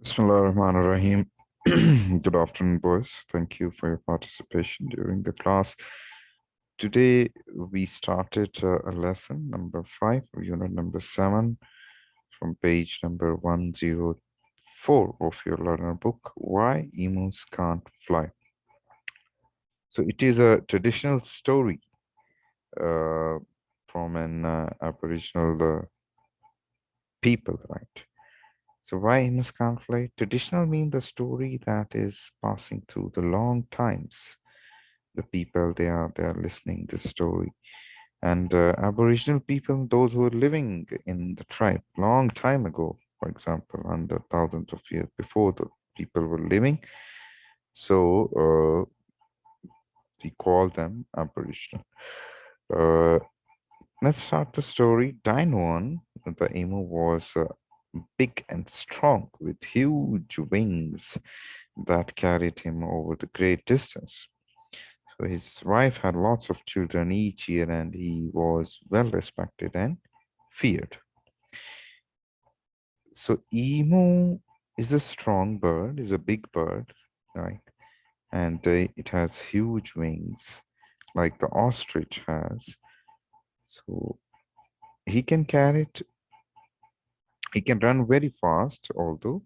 Bismillahirrahmanirrahim. Good afternoon, boys. Thank you for your participation during the class. Today, we started a lesson number 5, unit number 7, from page number 104 of your learner book, Why Emus Can't Fly. So, it is a traditional story uh, from an Aboriginal people, right? So why emus can't fly? Traditional mean the story that is passing through the long times. The people they are listening this story, and Aboriginal people, those who were living in the tribe long time ago, for example, under thousands of years before the people were living. So we call them Aboriginal. Uh, let's start the story. Dine the emu was big and strong with huge wings that carried him over the great distance. So his wife had lots of children each year, and he was well respected and feared. So emu is a strong bird, is a big bird, right? And it has huge wings, like the ostrich has. So he can carry it. He can run very fast, although,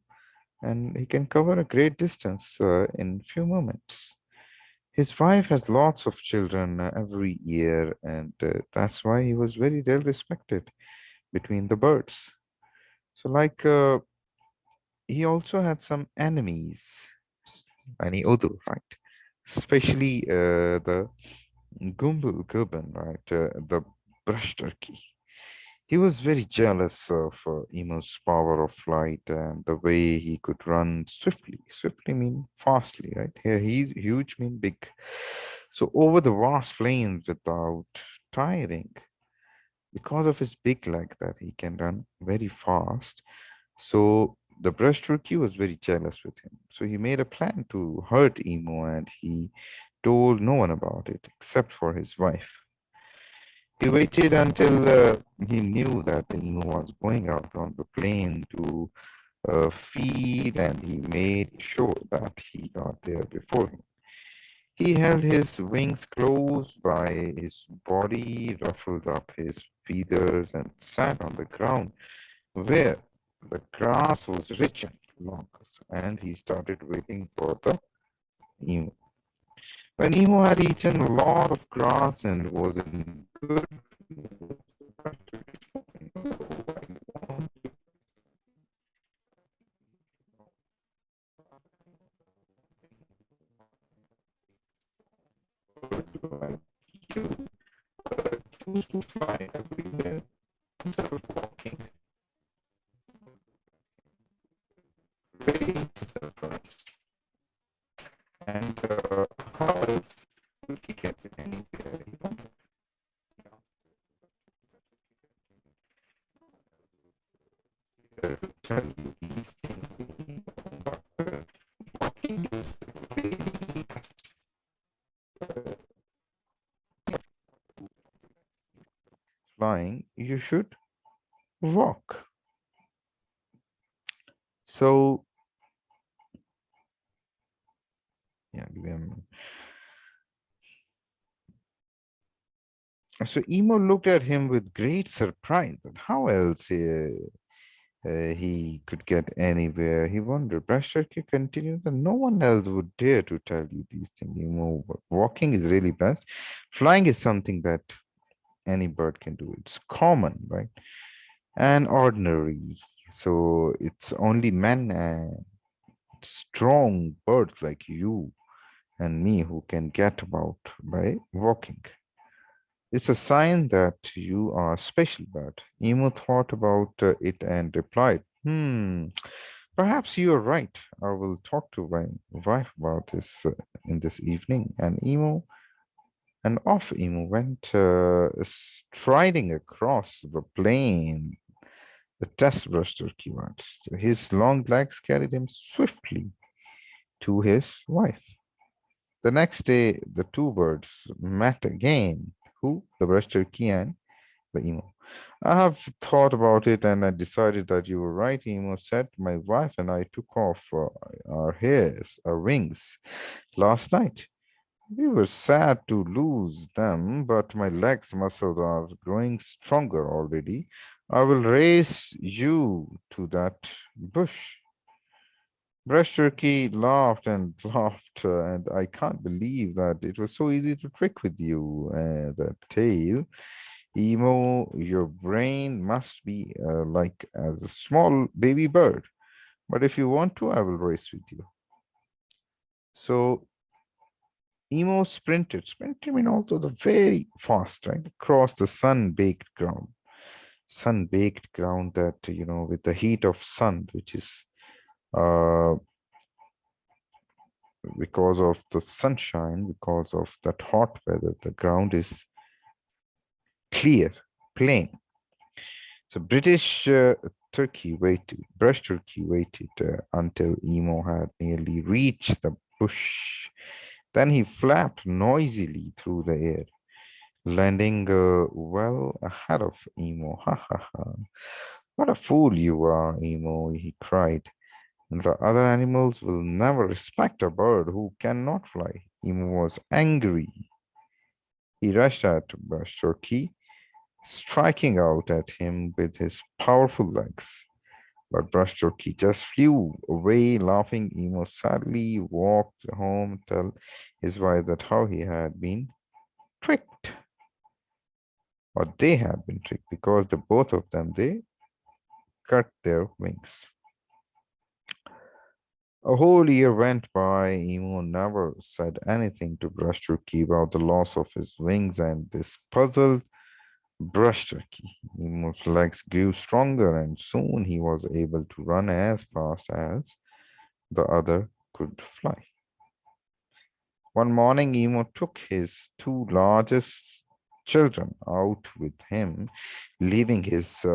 and he can cover a great distance in few moments. His wife has lots of children every year, and that's why he was very well respected between the birds. So, he also had some enemies, any other, right? Especially the Gumbel right? The brush turkey. He was very jealous of Emo's power of flight and the way he could run swiftly. Swiftly mean fastly, right? Here, he huge mean big. So over the vast plains without tiring, because of his big leg that he can run very fast. So the brush turkey was very jealous with him. So he made a plan to hurt Emo, and he told no one about it except for his wife. He waited until he knew that the emu was going out on the plain to feed, and he made sure that he got there before him. He held his wings close by his body, ruffled up his feathers, and sat on the ground where the grass was rich and long. And he started waiting for the emu. When emu had eaten a lot of grass and was in good mood, like you choose to fly everywhere instead of walking. Great surprise. And how else would he get anywhere he wanted? To tell you these things, but walking is really fast. Flying, you should walk. So, yeah, give me a minute. So Emo looked at him with great surprise. But how else he could get anywhere? He wondered. Brashtarki continued that no one else would dare to tell you these things. Emo, walking is really best. Flying is something that any bird can do. It's common, right? And ordinary. So it's only men and strong birds like you and me who can get about by walking. It's a sign that you are special, but Emu thought about it and replied, perhaps you are right. I will talk to my wife about this in this evening. And off Emu went striding across the plain. The test brush turkey once. His long legs carried him swiftly to his wife. The next day, the two birds met again. Who? The brush turkey and the emu. I have thought about it and I decided that you were right. Emo said, my wife and I took off our wings last night. We were sad to lose them, but my legs muscles are growing stronger already. I will race you to that bush. Brush Turkey laughed and laughed, and I can't believe that it was so easy to trick with you. That tail, Emo, your brain must be like a small baby bird. But if you want to, I will race with you. So Emo sprinted, I mean, although the very fast, right, across the sun-baked ground. Sun-baked ground that, with the heat of sun, which is uh, because of the sunshine, because of that hot weather, the ground is clear, plain. So Brush Turkey waited until Emo had nearly reached the bush. Then he flapped noisily through the air, landing well ahead of Emo. Ha ha ha. What a fool you are, Emo, he cried. The other animals will never respect a bird who cannot fly. Emo was angry. He rushed at Brush Turkey, striking out at him with his powerful legs. But Brush Turkey just flew away, laughing. Emo sadly walked home to tell his wife that how he had been tricked, or they had been tricked, because the both of them they cut their wings. A whole year went by. Emo never said anything to Brush Turkey about the loss of his wings, and this puzzled Brush Turkey. Emo's legs grew stronger, and soon he was able to run as fast as the other could fly. One morning, Emo took his two largest children out with him, leaving his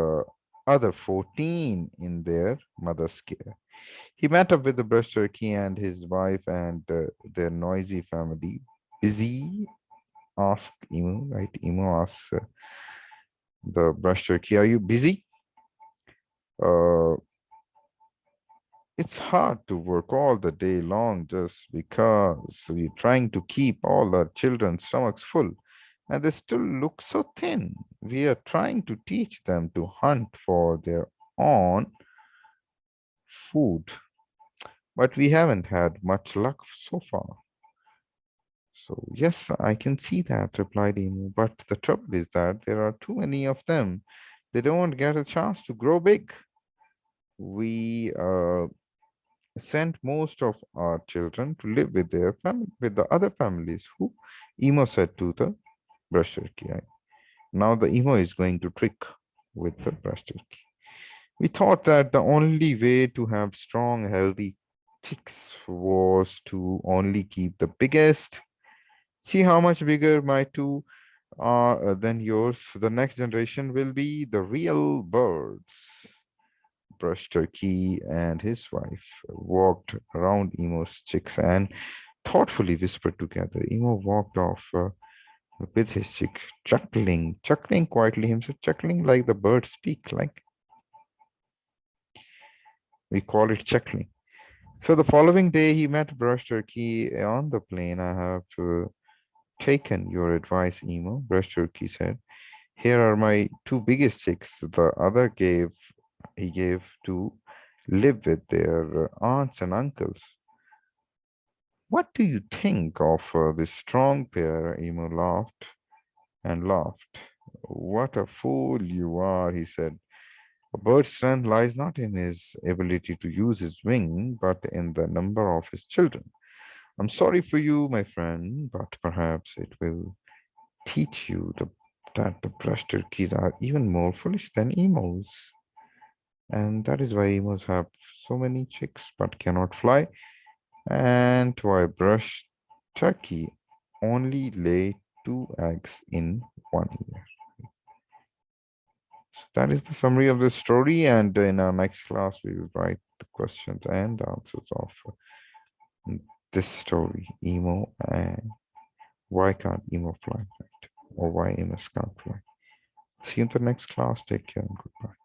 other 14 in their mother's care. He met up with the brush turkey and his wife and their noisy family. Busy? Asked Emo, right? Emo asks the brush turkey, are you busy? Uh, it's hard to work all the day long just because we're trying to keep all our children's stomachs full. And they still look so thin. We are trying to teach them to hunt for their own food, but we haven't had much luck so far. So, yes, I can see that, replied Emu. But the trouble is that there are too many of them. They don't get a chance to grow big. We sent most of our children to live with their family, with the other families. Who? Emo said to the brush turkey. Now the Emo is going to trick with the brush turkey. We thought that the only way to have strong, healthy chicks was to only keep the biggest. See how much bigger my two are than yours. The next generation will be the real birds. Brush Turkey and his wife walked around Emo's chicks and thoughtfully whispered together. Emo walked off with his chick, chuckling quietly himself, chuckling like the birds speak, like we call it chuckling. So the following day, he met Brush Turkey on the plane. I have taken your advice, Emo, Brush Turkey said. Here are my two biggest chicks. The other he gave to live with their aunts and uncles. What do you think of this strong pair? Emo laughed and laughed. What a fool you are, he said. A bird's strength lies not in his ability to use his wing, but in the number of his children. I'm sorry for you, my friend, but perhaps it will teach you that the brush turkeys are even more foolish than emos. And that is why emos have so many chicks but cannot fly, and why brush turkey only lay two eggs in 1 year. So that is the summary of the story, and in our next class, we will write the questions and answers of this story, emo, and why can't emo fly, right? Or why emos can't fly. See you in the next class. Take care and goodbye.